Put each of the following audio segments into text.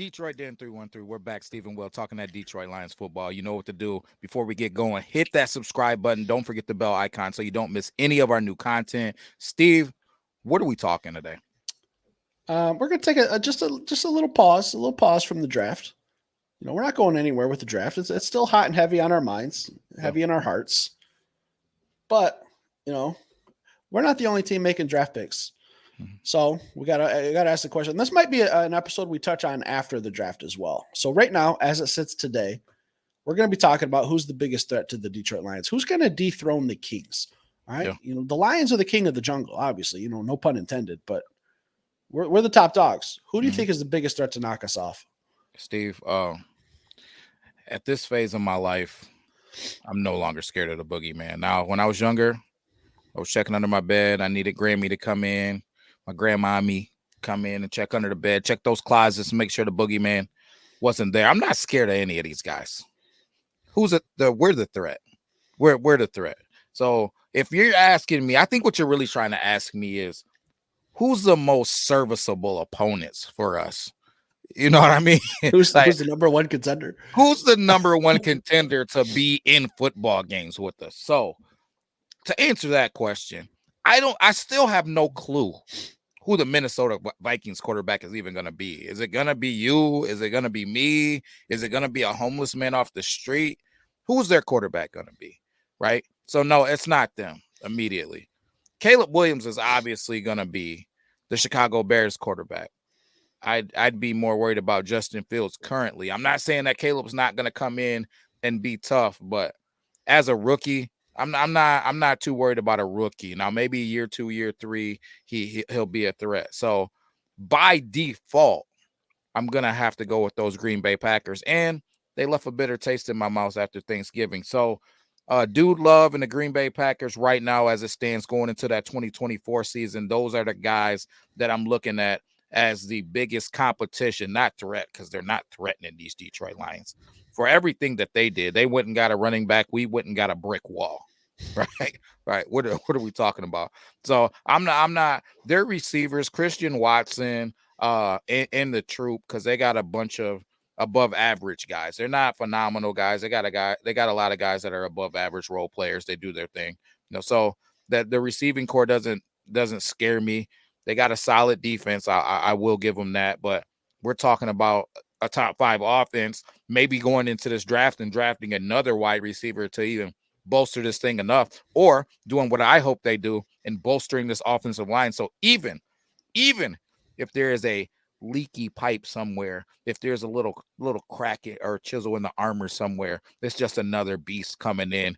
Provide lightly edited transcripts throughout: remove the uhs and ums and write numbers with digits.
Detroit Den 313. We're back, Stephen Will, talking that Detroit Lions football. You know what to do. Before we get going, hit that subscribe button. Don't forget the bell icon so you don't miss any of our new content. Steve, what are we talking today? We're going to take just a little pause from the draft. You know, we're not going anywhere with the draft. It's still hot and heavy on our minds, heavy in our hearts. But, you know, we're not the only team making draft picks. So we gotta ask the question. This might be an episode we touch on after the draft as well. So right now, as it sits today, we're going to be talking about who's the biggest threat to the Detroit Lions. Who's going to dethrone the Kings? All right, You know, the Lions are the king of the jungle, obviously. You know, no pun intended. But we're the top dogs. Who do you think is the biggest threat to knock us off? Steve, at this phase of my life, I'm no longer scared of the boogeyman. Now, when I was younger, I was checking under my bed. I needed Grammy to come in. My grandmommy come in and check under the bed, check those closets, and make sure the boogeyman wasn't there. I'm not scared of any of these guys. We're the threat. We're the threat. So if you're asking me, I think what you're really trying to ask me is who's the most serviceable opponents for us? You know what I mean? Who's the number one contender? Who's the number one contender to be in football games with us? So to answer that question, I still have no clue who the Minnesota Vikings quarterback is even going to be. Is it going to be you? Is it going to be me? Is it going to be a homeless man off the street? Who's their quarterback going to be? Right? So no, it's not them immediately. Caleb Williams is obviously going to be the Chicago Bears quarterback. I'd be more worried about Justin Fields currently. I'm not saying that Caleb's not going to come in and be tough, but as a rookie, I'm not too worried about a rookie. Now, maybe year 2, year 3, he'll be a threat. So by default, I'm gonna have to go with those Green Bay Packers. And they left a bitter taste in my mouth after Thanksgiving. So Dude Love and the Green Bay Packers right now, as it stands going into that 2024 season, those are the guys that I'm looking at as the biggest competition, not threat, because they're not threatening these Detroit Lions. For everything that they did, they went and got a running back. We went and got a brick wall, right. What are we talking about? So I'm not. Their receivers, Christian Watson, in the troop, because they got a bunch of above average guys. They're not phenomenal guys. They got a lot of guys that are above average role players. They do their thing, So that the receiving core doesn't scare me. They got a solid defense. I will give them that, but we're talking about a top 5 offense, maybe going into this draft and drafting another wide receiver to even bolster this thing enough, or doing what I hope they do and bolstering this offensive line. So even if there is a leaky pipe somewhere, if there's a little crack or chisel in the armor somewhere, it's just another beast coming in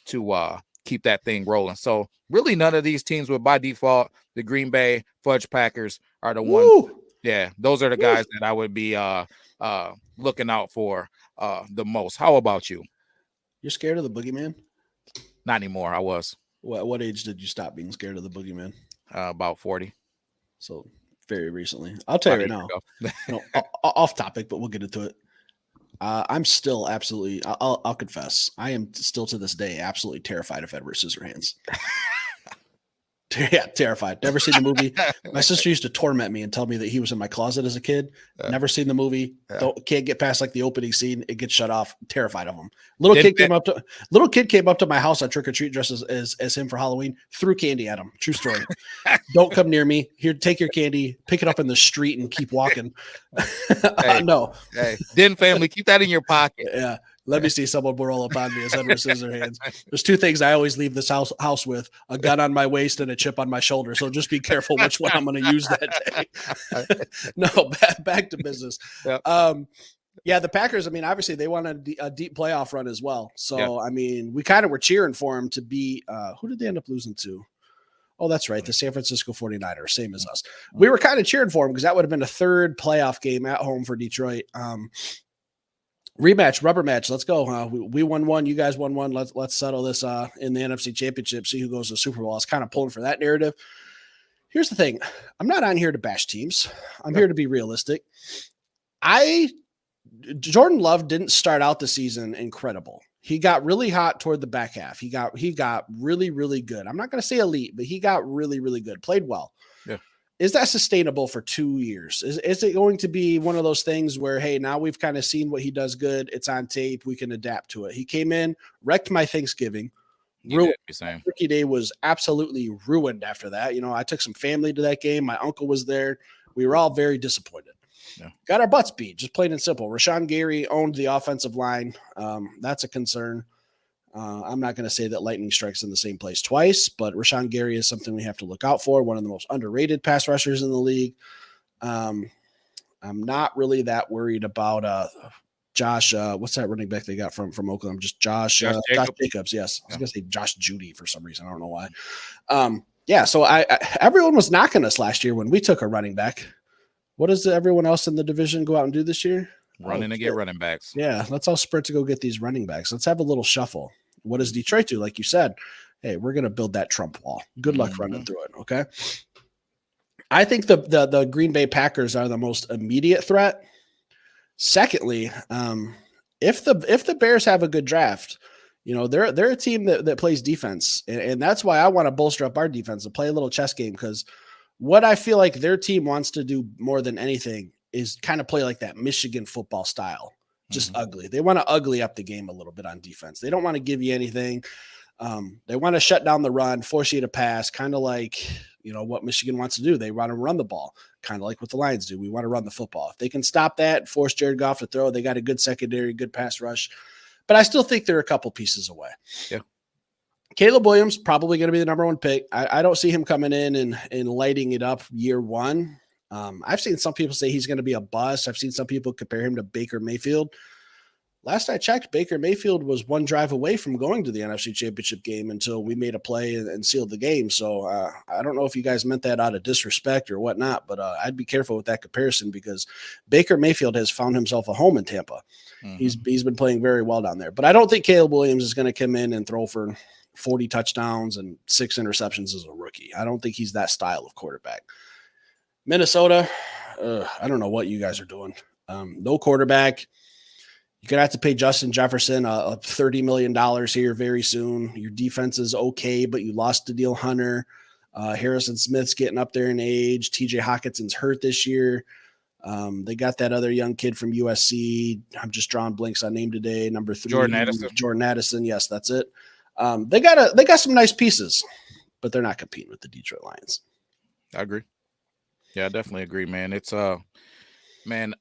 to keep that thing rolling. So really none of these teams would, by default, the Green Bay Fudge Packers are the ones. Yeah, those are the guys that I would be looking out for the most. How about you? You're scared of the boogeyman? Not anymore. I was. What age did you stop being scared of the boogeyman? About 40. So very recently. I'll tell you right now. Off topic, but we'll get into it. I'm still absolutely. I'll confess. I am still to this day absolutely terrified of Edward Scissorhands. Yeah, terrified. Never seen the movie. My sister used to torment me and tell me that he was in my closet as a kid. Never seen the movie. Can't get past like the opening scene. It gets shut off. Terrified of him. Little kid came up to my house on trick or treat dressed as him for Halloween. Threw candy at him. True story. Don't come near me. Here, take your candy. Pick it up in the street and keep walking. No. Hey, Den family, keep that in your pocket. Yeah. Let me see someone roll up on me as Edward Scissorhands. There's 2 things I always leave this house with: a gun on my waist and a chip on my shoulder. So just be careful which one I'm going to use that day. No, back to business. Yep. Yeah, the Packers, I mean, obviously they want a deep playoff run as well. So, I mean, we kind of were cheering for them to be who did they end up losing to? Oh, that's right. The San Francisco 49ers, same as us. We were kind of cheering for them because that would have been a 3rd playoff game at home for Detroit. Rematch, rubber match. Let's go. We won 1. You guys won 1. Let's settle this in the NFC Championship. See who goes to the Super Bowl. I was kind of pulling for that narrative. Here's the thing. I'm not on here to bash teams. I'm here to be realistic. Jordan Love didn't start out the season incredible. He got really hot toward the back half. He got really, really good. I'm not going to say elite, but he got really, really good. Played well. Yeah. is that sustainable for 2 years? Is it going to be one of those things where, hey, now we've kind of seen what he does good. It's on tape. We can adapt to it. He came in, wrecked my Thanksgiving. You did the same. Turkey Day was absolutely ruined after that. I took some family to that game. My uncle was there. We were all very disappointed. Yeah. Got our butts beat, just plain and simple. Rashawn Gary owned the offensive line. That's a concern. I'm not going to say that lightning strikes in the same place twice, but Rashawn Gary is something we have to look out for. One of the most underrated pass rushers in the league. I'm not really that worried about Josh. What's that running back they got from Oakland? Just Josh Jacobs. Yes, I was going to say Josh Judy for some reason. I don't know why. Yeah. So everyone was knocking us last year when we took a running back. What does everyone else in the division go out and do this year? Running to get running backs. Yeah, let's all sprint to go get these running backs. Let's have a little shuffle. What does Detroit do? Like you said, hey, we're going to build that Trump wall. Good luck running through it, okay? I think the Green Bay Packers are the most immediate threat. Secondly, if the Bears have a good draft, they're a team that plays defense, and that's why I want to bolster up our defense and play a little chess game, because what I feel like their team wants to do more than anything is kind of play like that Michigan football style, just ugly. They want to ugly up the game a little bit on defense. They don't want to give you anything. They want to shut down the run, force you to pass, kind of like, what Michigan wants to do. They want to run the ball, kind of like what the Lions do. We want to run the football. If they can stop that, force Jared Goff to throw, they got a good secondary, good pass rush. But I still think they're a couple pieces away. Yeah. Caleb Williams, probably going to be the number one pick. I don't see him coming in and lighting it up year one. I've seen some people say he's going to be a bust. I've seen some people compare him to Baker Mayfield. Last I checked, Baker Mayfield was one drive away from going to the NFC Championship game until we made a play and sealed the game. So I don't know if you guys meant that out of disrespect or whatnot, but I'd be careful with that comparison, because Baker Mayfield has found himself a home in Tampa. He's been playing very well down there. But I don't think Caleb Williams is going to come in and throw for 40 touchdowns and 6 interceptions as a rookie. I don't think he's that style of quarterback. Minnesota, I don't know what you guys are doing. No quarterback. You're going to have to pay Justin Jefferson $30 million here very soon. Your defense is okay, but you lost Danielle Hunter. Harrison Smith's getting up there in age. TJ Hawkinson's hurt this year. They got that other young kid from USC. I'm just drawing blanks on name today. Number 3, Jordan Addison. Yes, that's it. They got some nice pieces, but they're not competing with the Detroit Lions. I agree. Yeah, I definitely agree, man. It's man,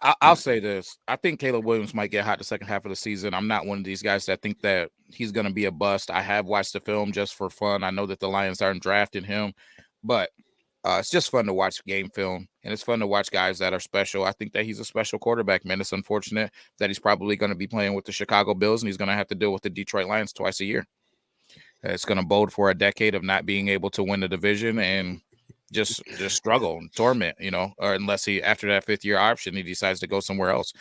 I'll say this. I think Caleb Williams might get hot the second half of the season. I'm not one of these guys that think that he's going to be a bust. I have watched the film just for fun. I know that the Lions aren't drafting him, but it's just fun to watch game film, and it's fun to watch guys that are special. I think that he's a special quarterback, man. It's unfortunate that he's probably going to be playing with the Chicago Bills, and he's going to have to deal with the Detroit Lions twice a year. It's going to bode for a decade of not being able to win the division and just struggle and torment, or unless he, after that 5th year option, he decides to go somewhere else.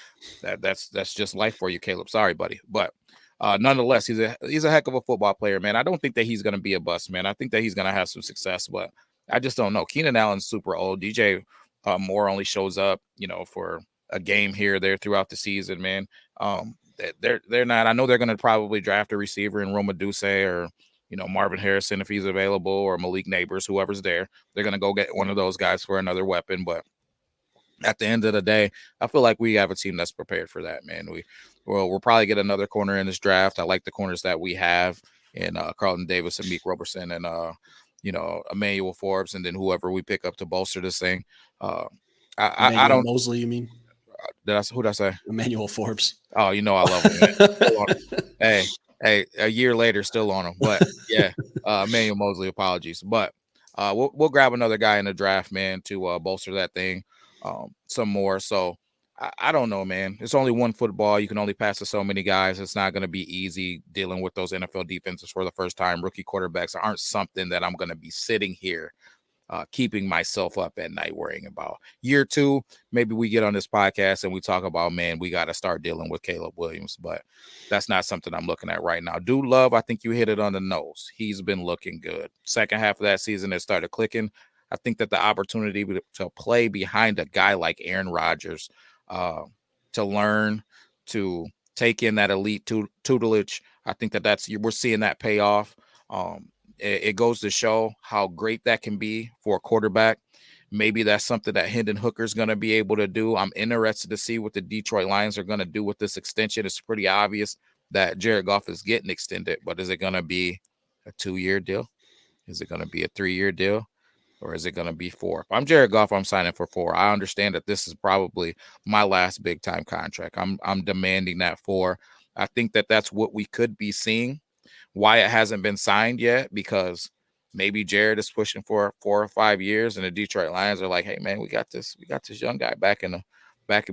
That's just life for you, Caleb. Sorry, buddy. But nonetheless, he's a heck of a football player, man. I don't think that he's going to be a bust, man. I think that he's going to have some success, but I just don't know. Keenan Allen's super old. DJ Moore only shows up, for a game here or there throughout the season, man. They're not. I know they're going to probably draft a receiver in Roma Duce or Marvin Harrison if he's available, or Malik Neighbors, whoever's there. They're going to go get one of those guys for another weapon. But at the end of the day, I feel like we have a team that's prepared for that, man. We'll probably get another corner in this draft. I like the corners that we have in Carlton Davis and Meek Robertson and Emmanuel Forbes, and then whoever we pick up to bolster this thing. I don't. Mosley, you mean? Who did I say? Emmanuel Forbes. Oh, I love him. Hey, a year later, still on him. But yeah, Emmanuel Mosley, apologies. But we'll grab another guy in the draft, man, to bolster that thing some more. So I don't know, man. It's only one football. You can only pass to so many guys. It's not going to be easy dealing with those NFL defenses for the first time. Rookie quarterbacks aren't something that I'm going to be sitting here keeping myself up at night worrying about. Year 2, maybe we get on this podcast and we talk about, man, we got to start dealing with Caleb Williams, but that's not something I'm looking at right now. Dude Love, I think you hit it on the nose. He's been looking good. Second half of that season, it started clicking. I think that the opportunity to play behind a guy like Aaron Rodgers, to learn, to take in that elite tutelage, I think we're seeing that pay off. It goes to show how great that can be for a quarterback. Maybe that's something that Hendon Hooker is going to be able to do. I'm interested to see what the Detroit Lions are going to do with this extension. It's pretty obvious that Jared Goff is getting extended, but is it going to be a 2-year deal? Is it going to be a 3-year deal? Or is it going to be 4? If I'm Jared Goff, I'm signing for 4. I understand that this is probably my last big time contract. I'm demanding that 4. I think that that's what we could be seeing. Why it hasn't been signed yet, because maybe Jared is pushing for 4 or 5 years, and the Detroit Lions are like, "Hey man, we got this young guy back and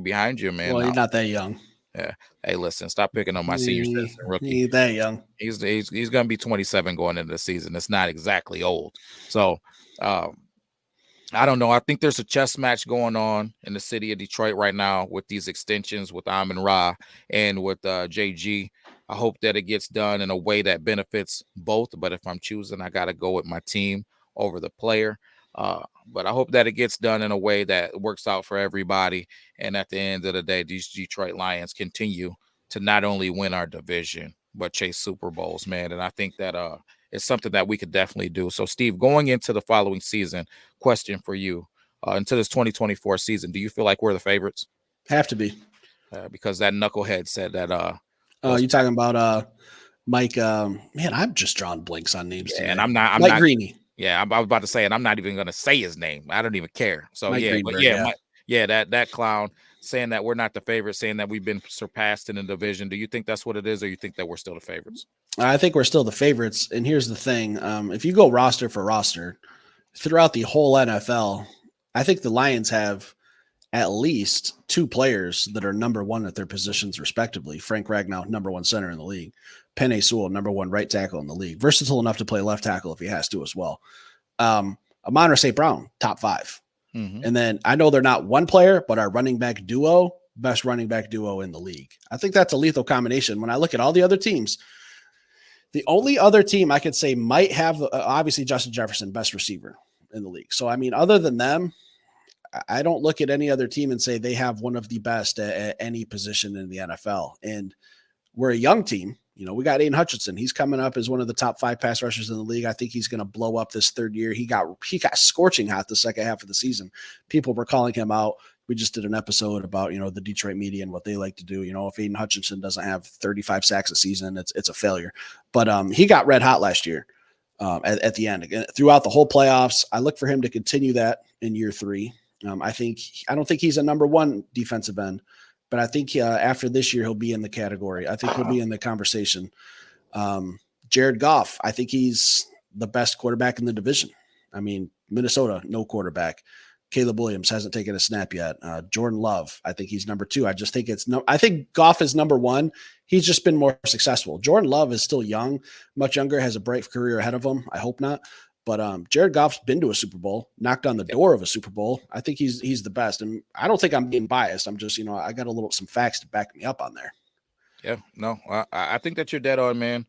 behind you, man." Well, he's not that young. Yeah. Hey, listen, stop picking on my senior citizen rookie. He ain't that young. He's going to be 27 going into the season. It's not exactly old. So, I don't know. I think there's a chess match going on in the city of Detroit right now with these extensions with Amon-Ra and with JG. I hope that it gets done in a way that benefits both. But if I'm choosing, I got to go with my team over the player. But I hope that it gets done in a way that works out for everybody. And at the end of the day, these Detroit Lions continue to not only win our division, but chase Super Bowls, man. And I think that it's something that we could definitely do. So, Steve, going into the following season, question for you, into this 2024 season, do you feel like we're the favorites? Have to be. Because that knucklehead said that. You talking about Mike? Man, I'm just drawing blinks on names today. And I'm not Greeny. Yeah, I was about to say, and I'm not even going to say his name. I don't even care. So Mike yeah, Greenberg, but that clown saying that we're not the favorites, saying that we've been surpassed in the division. Do you think that's what it is, or you think that we're still the favorites? I think we're still the favorites. And here's the thing: if you go roster for roster throughout the whole NFL, I think the Lions have at least 2 players that are number 1 at their positions, respectively. Frank Ragnow, number 1 center in the league. Penei Sewell, number 1 right tackle in the league. Versatile enough to play left tackle if he has to as well. Amon-Ra St. Brown, top 5. Mm-hmm. And then I know they're not one player, but our running back duo, best running back duo in the league. I think that's a lethal combination. When I look at all the other teams, the only other team I could say might have, obviously, Justin Jefferson, best receiver in the league. So, I mean, other than them, I don't look at any other team and say they have one of the best at any position in the NFL. And we're a young team. You know, we got Aiden Hutchinson. He's coming up as one of the top 5 pass rushers in the league. I think he's going to blow up this 3rd year. He got scorching hot the second half of the season. People were calling him out. We just did an episode about, the Detroit media and what they like to do. If Aiden Hutchinson doesn't have 35 sacks a season, it's a failure. But he got red hot last year at the end. Again, throughout the whole playoffs, I look for him to continue that in year 3. I don't think he's a number 1 defensive end, but I think after this year, he'll be in the category. I think he'll be in the conversation. Jared Goff, I think he's the best quarterback in the division. I mean, Minnesota, no quarterback. Caleb Williams hasn't taken a snap yet. Jordan Love, I think he's number 2. I just think I think Goff is number 1. He's just been more successful. Jordan Love is still young, much younger, has a bright career ahead of him. I hope not. But Jared Goff's been to a Super Bowl, knocked on the door of a Super Bowl. I think he's the best. And I don't think I'm being biased. I'm just, I got some facts to back me up on there. Yeah, no, I think that you're dead on, man.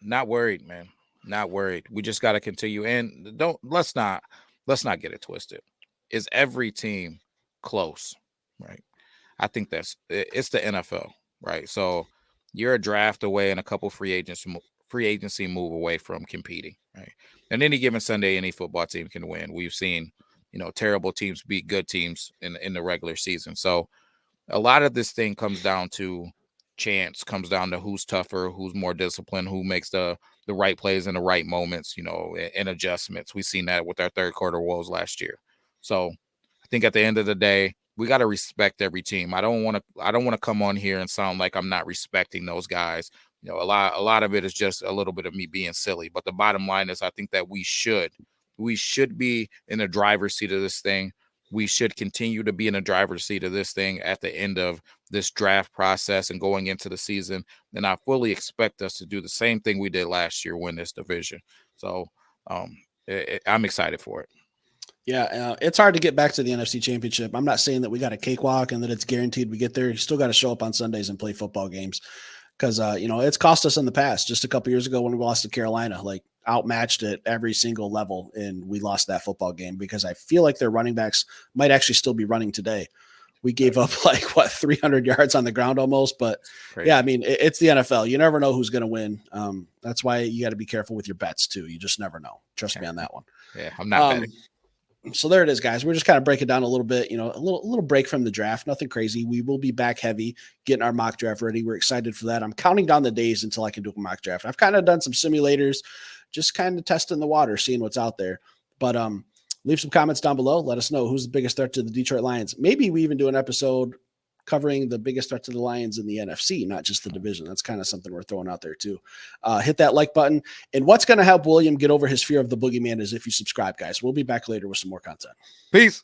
Not worried, man. Not worried. We just got to continue. And let's not get it twisted. Is every team close? Right. I think it's the NFL, right? So you're a draft away and a couple free agency move away from competing, right? And any given Sunday, any football team can win. We've seen, terrible teams beat good teams in the regular season. So a lot of this thing comes down to chance, comes down to who's tougher, who's more disciplined, who makes the right plays in the right moments, and adjustments. We've seen that with our 3rd quarter woes last year. So I think at the end of the day, we got to respect every team. I don't want to come on here and sound like I'm not respecting those guys. A lot of it is just a little bit of me being silly. But the bottom line is I think that we should be in the driver's seat of this thing. We should continue to be in the driver's seat of this thing at the end of this draft process and going into the season. And I fully expect us to do the same thing we did last year, win this division. So I'm excited for it. Yeah, it's hard to get back to the NFC Championship. I'm not saying that we got a cakewalk and that it's guaranteed we get there. You still got to show up on Sundays and play football games because, it's cost us in the past. Just a couple years ago when we lost to Carolina, outmatched at every single level, and we lost that football game because I feel like their running backs might actually still be running today. We gave up 300 yards on the ground almost, but crazy. Yeah, I mean, it's the NFL. You never know who's going to win. That's why you got to be careful with your bets too. You just never know. Trust me on that one. Yeah, I'm not betting. So there it is, guys. We're just kind of breaking down a little bit, a little break from the draft. Nothing crazy. We will be back heavy, getting our mock draft ready. We're excited for that. I'm counting down the days until I can do a mock draft. I've kind of done some simulators, just kind of testing the water, seeing what's out there. But leave some comments down below. Let us know who's the biggest threat to the Detroit Lions. Maybe we even do an episode covering the biggest threat to the Lions in the NFC, not just the division. That's kind of something we're throwing out there too. Hit that like button. And what's going to help William get over his fear of the boogeyman is if you subscribe, guys. We'll be back later with some more content. Peace.